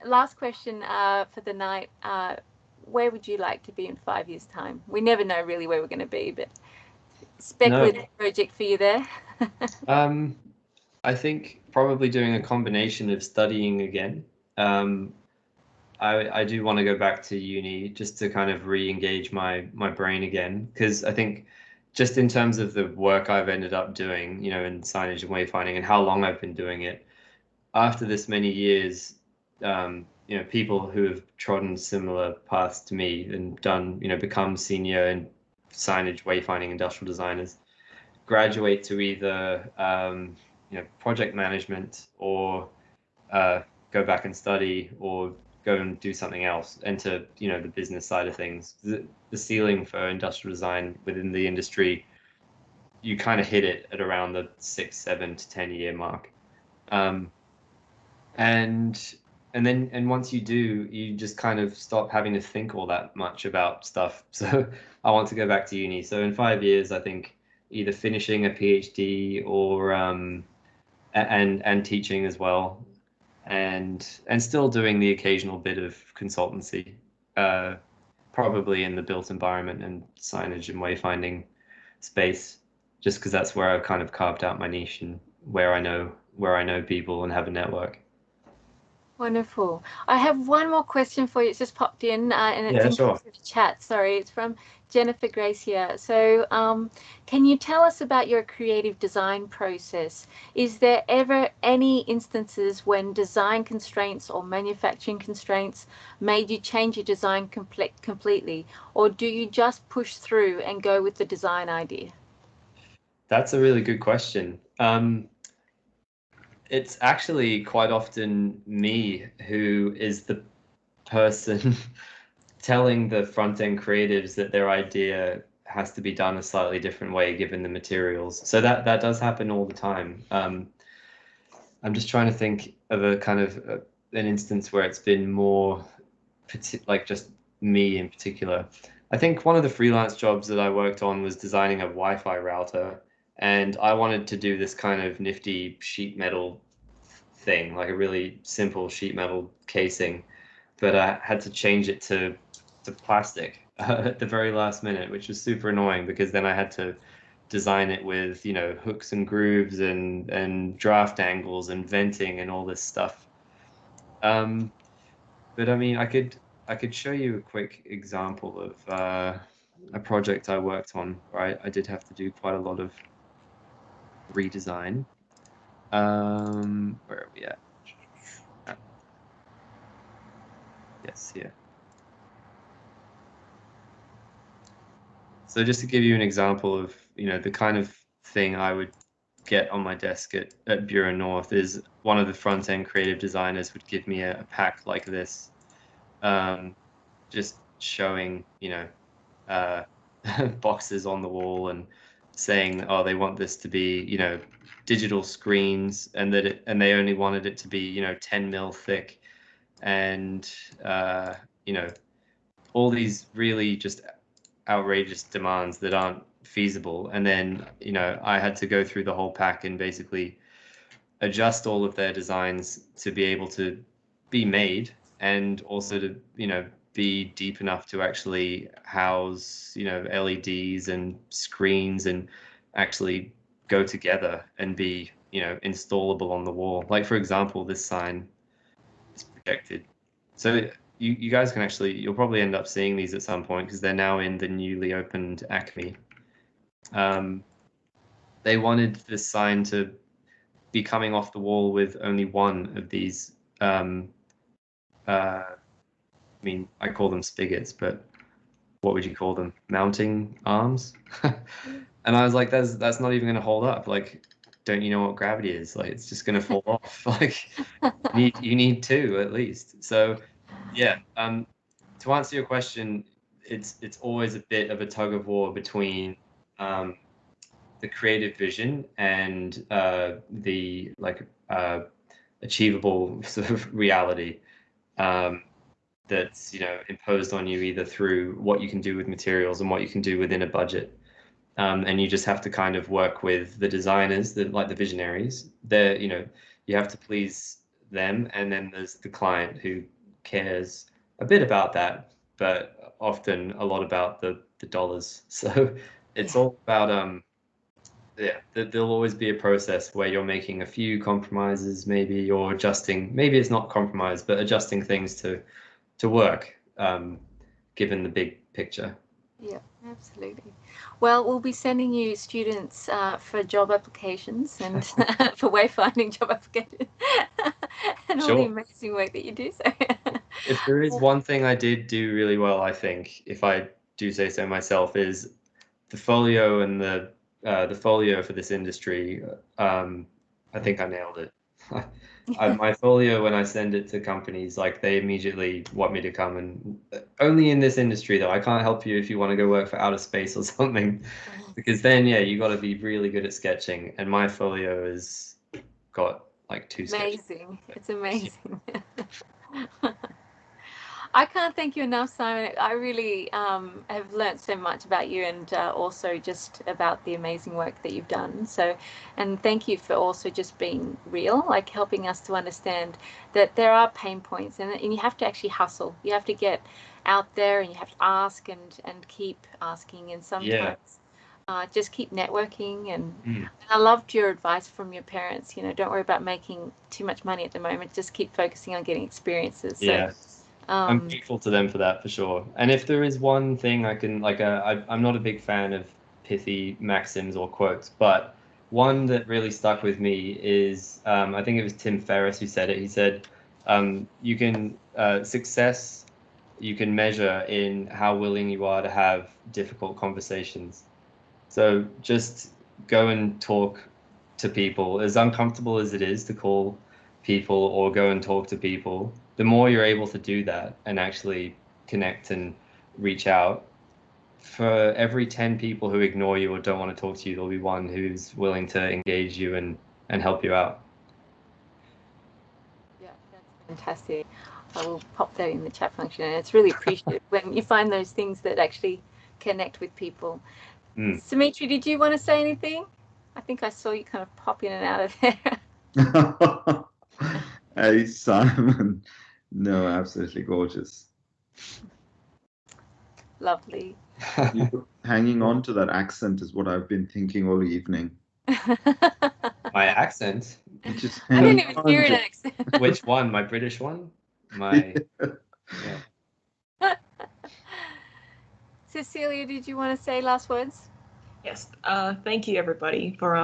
Last question for the night. Where would you like to be in 5 years' time? We never know really where we're going to be, but speculative project for you there. I think probably doing a combination of studying again. I do want to go back to uni just to kind of re-engage my brain again, because I think just in terms of the work I've ended up doing, you know, in signage and wayfinding and how long I've been doing it, after this many years, you know, people who have trodden similar paths to me and done, you know, become senior in signage, wayfinding, industrial designers, graduate to either, you know, project management or go back and study or go and do something else, enter, you know, the business side of things. The ceiling for industrial design within the industry, you kind of hit it at around the 6, 7 to 10 year mark. And once you do, you just kind of stop having to think all that much about stuff. So I want to go back to uni. So in 5 years, I think either finishing a PhD or and teaching as well, and still doing the occasional bit of consultancy, probably in the built environment and signage and wayfinding space, just because that's where I've kind of carved out my niche and where I know people and have a network. Wonderful. I have one more question for you. It's just popped in, and it's in the chat. Sorry, it's from Jennifer Grace here. So, can you tell us about your creative design process? Is there ever any instances when design constraints or manufacturing constraints made you change your design completely, or do you just push through and go with the design idea? That's a really good question. It's actually quite often me who is the person telling the front-end creatives that their idea has to be done a slightly different way given the materials. So that does happen all the time. I'm just trying to think of a kind of an instance where it's been more like just me in particular. I think one of the freelance jobs that I worked on was designing a Wi-Fi router. And I wanted to do this kind of nifty sheet metal thing, like a really simple sheet metal casing, but I had to change it to plastic at the very last minute, which was super annoying because then I had to design it with, you know, hooks and grooves and draft angles and venting and all this stuff. But I mean, I could show you a quick example of a project I worked on, right? I did have to do quite a lot of redesign. Where are we at? Yes, here. So just to give you an example of, you know, the kind of thing I would get on my desk at Bureau North is one of the front-end creative designers would give me a pack like this, just showing, you know, boxes on the wall and saying, oh, they want this to be, you know, digital screens, and they only wanted it to be, you know, 10 mil thick, and you know, all these really just outrageous demands that aren't feasible. And then, you know, I had to go through the whole pack and basically adjust all of their designs to be able to be made, and also to, you know, be deep enough to actually house, you know, LEDs and screens and actually go together and be, you know, installable on the wall. Like, for example, this sign is projected. So you guys can actually, you'll probably end up seeing these at some point because they're now in the newly opened Acme. They wanted this sign to be coming off the wall with only one of these, I mean, I call them spigots, but what would you call them? Mounting arms? And I was like, that's not even going to hold up. Like, don't you know what gravity is? Like, it's just going to fall off. Like, you need two at least. So, yeah. To answer your question, it's always a bit of a tug of war between the creative vision and the achievable sort of reality that's, you know, imposed on you either through what you can do with materials and what you can do within a budget. And you just have to kind of work with the designers, like the visionaries. They're, you know, you have to please them, and then there's the client who cares a bit about that, but often a lot about the dollars. So it's all about yeah, there'll always be a process where you're making a few compromises, maybe you're adjusting, maybe it's not compromise, but adjusting things to work, given the big picture. Yeah, absolutely. Well, we'll be sending you students for job applications and for wayfinding job applications and all the Sure. amazing work that you do. So, If there is one thing I did do really well, I think, if I do say so myself, is the folio and the folio for this industry. I think I nailed it. My folio, when I send it to companies, like they immediately want me to come, and only in this industry though. I can't help you if you want to go work for outer space or something, because then yeah, you got to be really good at sketching. And my folio has got like 2 sketches. amazing. It's amazing. I can't thank you enough, Simon. I really have learnt so much about you and also just about the amazing work that you've done. So, and thank you for also just being real, like helping us to understand that there are pain points and you have to actually hustle. You have to get out there and you have to ask and keep asking. And sometimes just keep networking. And I loved your advice from your parents. You know, don't worry about making too much money at the moment. Just keep focusing on getting experiences. So, Yeah. I'm grateful to them for that, for sure. And if there is one thing I can, like, I'm not a big fan of pithy maxims or quotes, but one that really stuck with me is, I think it was Tim Ferriss who said it. He said, you can, success, you can measure in how willing you are to have difficult conversations. So just go and talk to people, as uncomfortable as it is to call people or go and talk to people. The more you're able to do that and actually connect and reach out, for every 10 people who ignore you or don't want to talk to you, there'll be one who's willing to engage you and help you out. Yeah, that's fantastic. I will pop that in the chat function, and it's really appreciated when you find those things that actually connect with people. Dimitri, did you want to say anything? I think I saw you kind of pop in and out of there. Hey, Simon. No, absolutely gorgeous. Lovely. You hanging on to that accent is what I've been thinking all evening. My accent? You just I didn't even hear an accent. Which one? My British one? My yeah. Cecilia, did you want to say last words? Yes. Thank you, everybody, for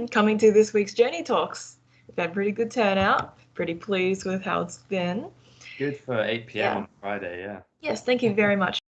coming to this week's Journey Talks. We've had pretty good turnout. Pretty pleased with how it's been. Good for 8 p.m. on Friday, yeah. Yes, thank you very much.